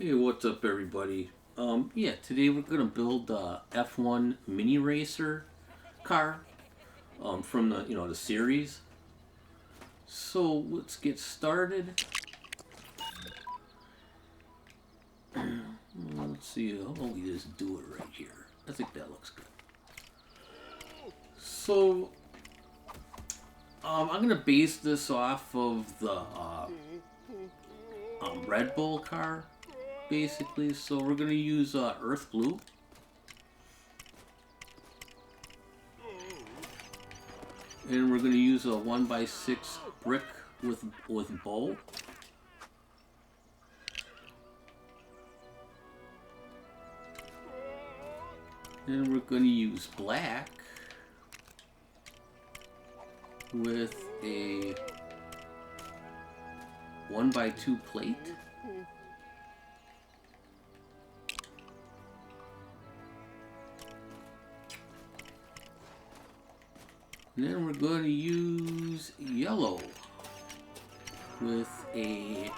Hey, what's up, everybody? Yeah, today we're gonna build a F1 mini racer car, from the series. So let's get started. Let's see. How about we just do it right here? I think that looks good. So, I'm gonna base this off of the Red Bull car, basically. So we're gonna use Earth Blue. And we're going to use a 1x6 brick with bow. And we're going to use black with a 1x2 plate. And then we're going to use yellow with a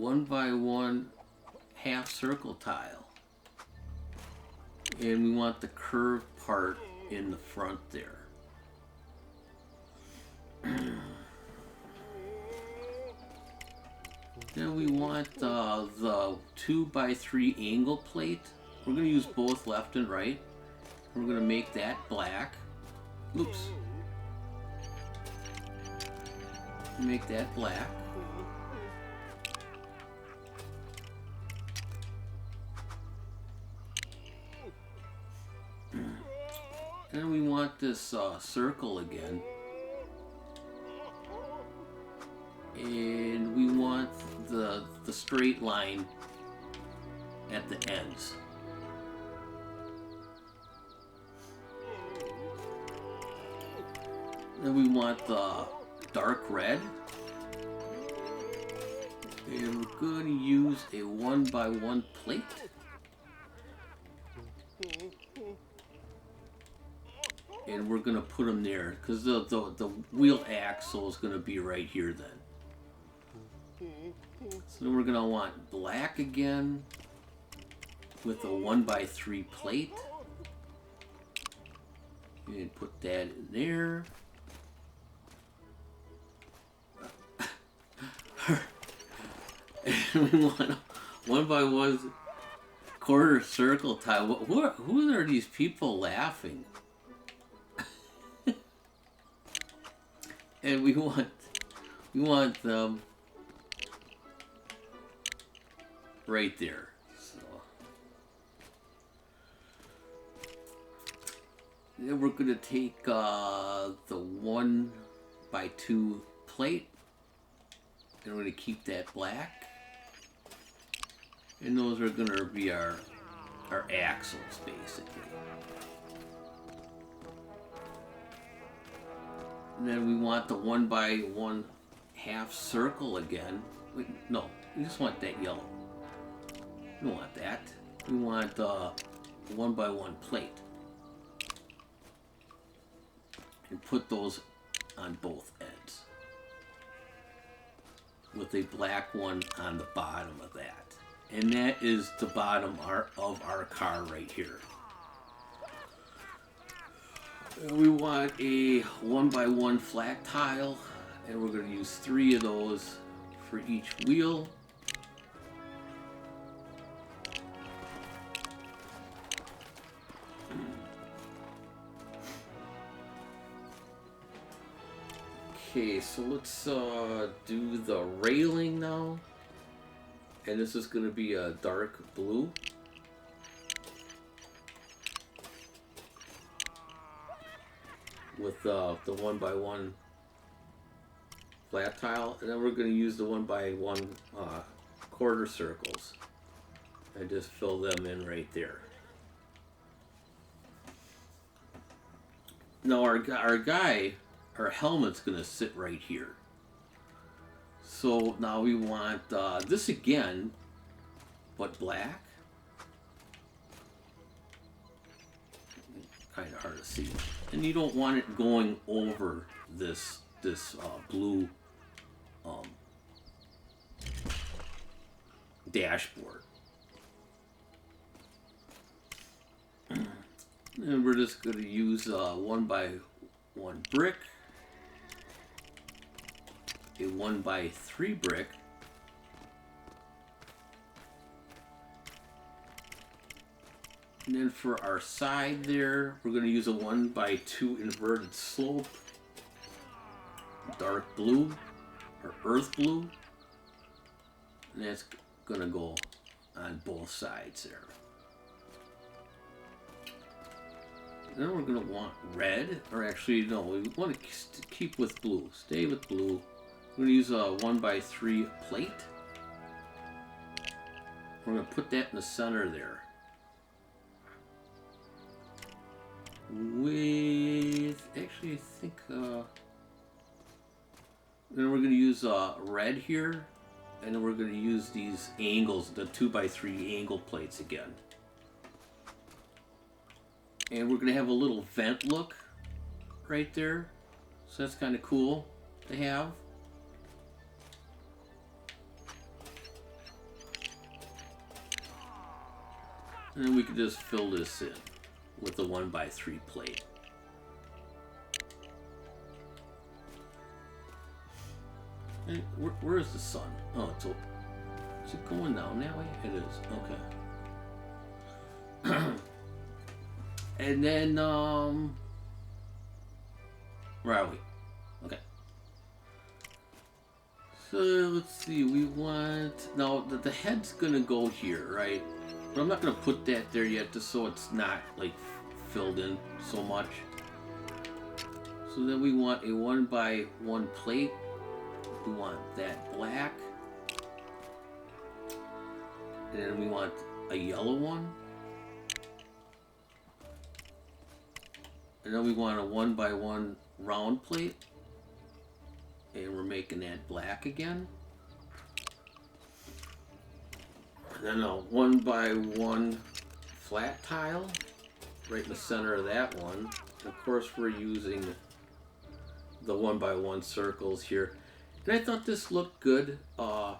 1x1 half circle tile. And we want the curved part in the front there. Then we want the 2x3 angle plate. We're going to use both left and right. We're going to make that black. Oops. Make that black. Then we want this circle again. And we want the straight line at the ends. Then we want the dark red. And we're going to use a 1x1 plate. And we're going to put them there because the wheel axle is going to be right here then. So then we're going to want black again with a 1x3 plate. And put that in there. And we want a 1x1 quarter circle tile. Who are these people laughing? And we want them right there. So then we're gonna take the 1x2 plate, and we're gonna keep that black. And those are gonna be our axles, basically. And then we want the 1x1 half circle again. Wait, no, we just want that yellow. We don't want that. We want the 1x1 plate. And put those on both ends. With a black one on the bottom of that. And that is the bottom of our car right here. We want a 1x1 flat tile, and we're going to use 3 of those for each wheel. Okay, so let's do the railing now. And this is going to be a dark blue. With the 1x1 flat tile, and then we're going to use the 1x1 quarter circles and just fill them in right there. Now our helmet's going to sit right here. So now we want this again, but black. Kind of hard to see, and you don't want it going over this blue dashboard. And we're just going to use 1x1 brick, a 1x3 brick, and then for our side there, we're going to use a 1x2 inverted slope, dark blue or earth blue, and that's going to go on both sides there. Then we're going to want red, or actually no, we want to keep with blue. Stay with blue. We're going to use a 1x3 plate. We're going to put that in the center there. With, actually I think, then we're going to use red here. And then we're going to use these angles, the 2x3 angle plates again. And we're going to have a little vent look right there. So that's kind of cool to have. And then we can just fill this in with the 1x3 plate. And where is the sun? Oh, is it going down that way? It is. Okay. And then, where are we? Okay. So, let's see, we want, now, the head's gonna go here, right? But I'm not gonna put that there yet, just so it's not, like, filled in so much. So then we want a 1x1 plate. We want that black. And then we want a yellow one. And then we want a 1x1 round plate. And we're making that black again. And then a 1x1 flat tile right in the center of that one. And of course we're using the 1x1 circles here. And I thought this looked good. Oops.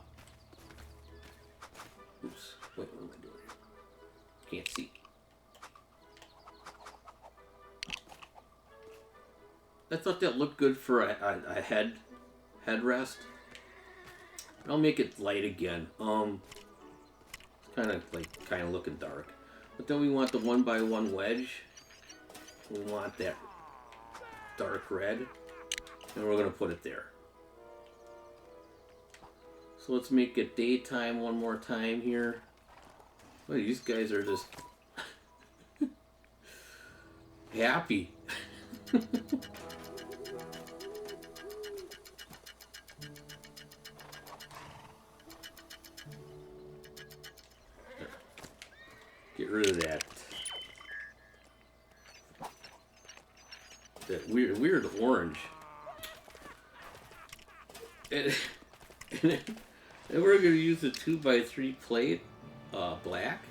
Wait, what am I doing here? Can't see. I thought that looked good for a headrest. I'll make it light again. It's kind of looking dark. But then we want the 1x1 wedge. We want that dark red, and we're gonna put it there. So let's make it daytime one more time here. Boy, these guys are just happy. Get rid of that weird orange. And we're going to use the 2x3 plate, black.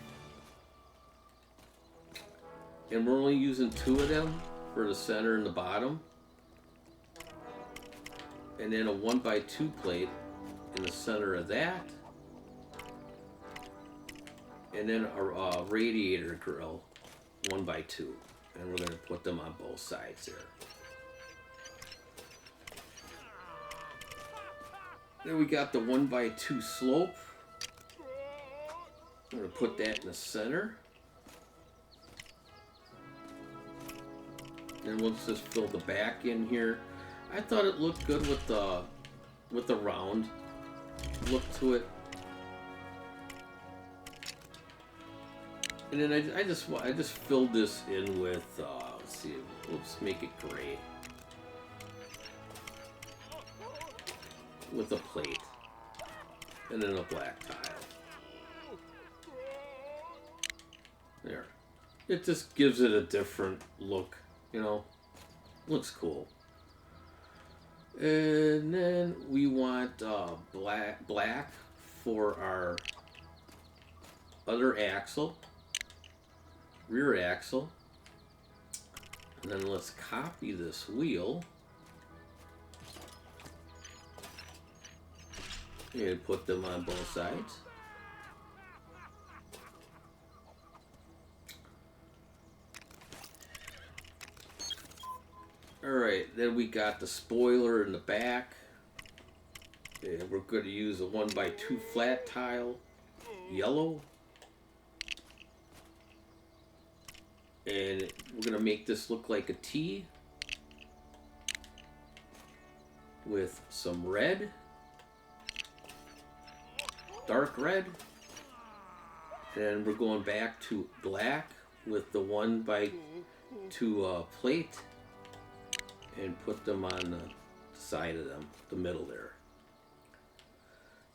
And we're only using 2 of them for the center and the bottom. And then a 1x2 plate in the center of that. And then a radiator grill, 1x2. And we're going to put them on both sides there. Then we got the 1x2 slope. I'm going to put that in the center. And we'll just fill the back in here. I thought it looked good with the round look to it. And then I just filled this in with let's see, let's make it gray with a plate and then a black tile. There, it just gives it a different look, you know. Looks cool. And then we want black for our other axle. Rear axle. And then let's copy this wheel and put them on both sides. Alright, then we got the spoiler in the back. And we're going to use a 1x2 flat tile, yellow. And we're going to make this look like a T with some red, dark red. And we're going back to black with the 1x2 plate and put them on the side of them, the middle there.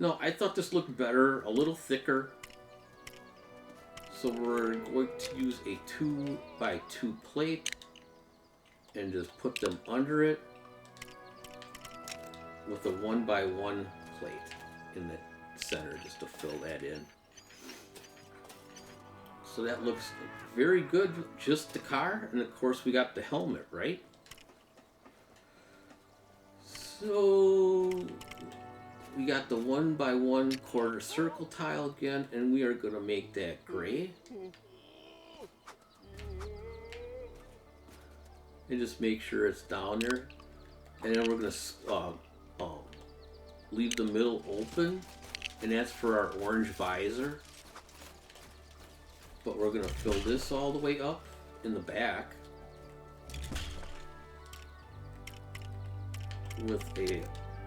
No, I thought this looked better, a little thicker. So we're going to use a 2x2 plate and just put them under it with a 1x1 plate in the center just to fill that in. So that looks very good, just the car, and of course we got the helmet, right? So we got the 1x1 quarter circle tile again, and we are going to make that gray. And just make sure it's down there. And then we're going to leave the middle open, and that's for our orange visor. But we're going to fill this all the way up in the back with a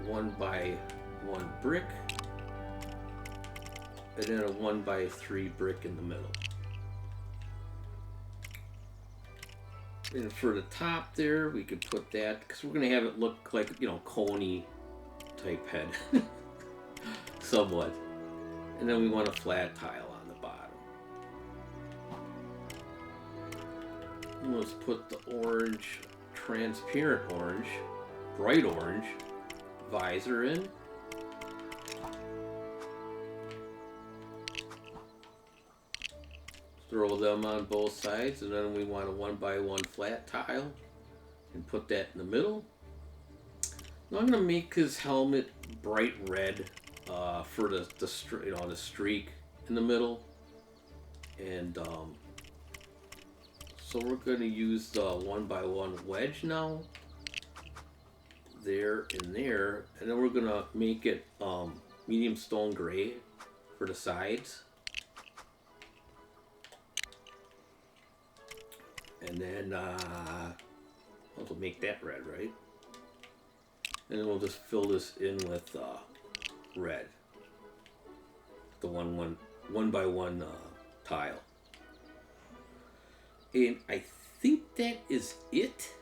1x1 brick and then a 1x3 brick in the middle. And for the top there, we could put that, because we're going to have it look like, you know, coney type head somewhat. And then we want a flat tile on the bottom. And let's put the orange, transparent orange, bright orange visor in. Throw them on both sides, and then we want a 1x1 flat tile and put that in the middle. Now I'm going to make his helmet bright red for the streak in the middle. And so we're going to use the 1x1 wedge now. There and there, and then we're gonna make it medium stone gray for the sides, and then we'll make that red, right? And then we'll just fill this in with red, the 1x1 tile, and I think that is it.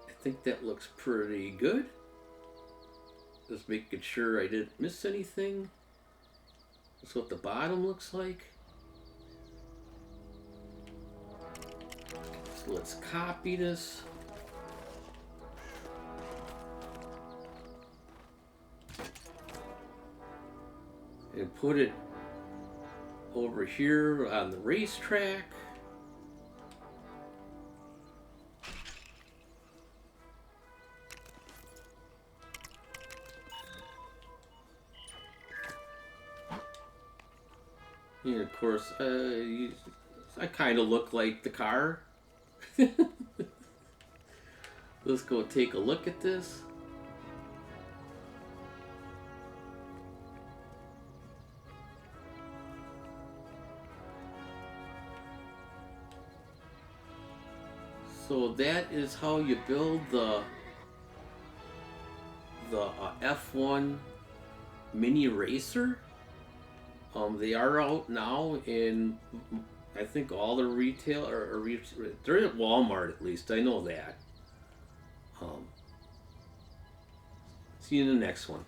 I think that looks pretty good. Just making sure I didn't miss anything. That's what the bottom looks like. So let's copy this. And put it over here on the racetrack. And of course, I kind of look like the car. Let's go take a look at this. So that is how you build the F1 mini racer. They are out now in, I think, all the retail, they're at Walmart at least, I know that. See you in the next one.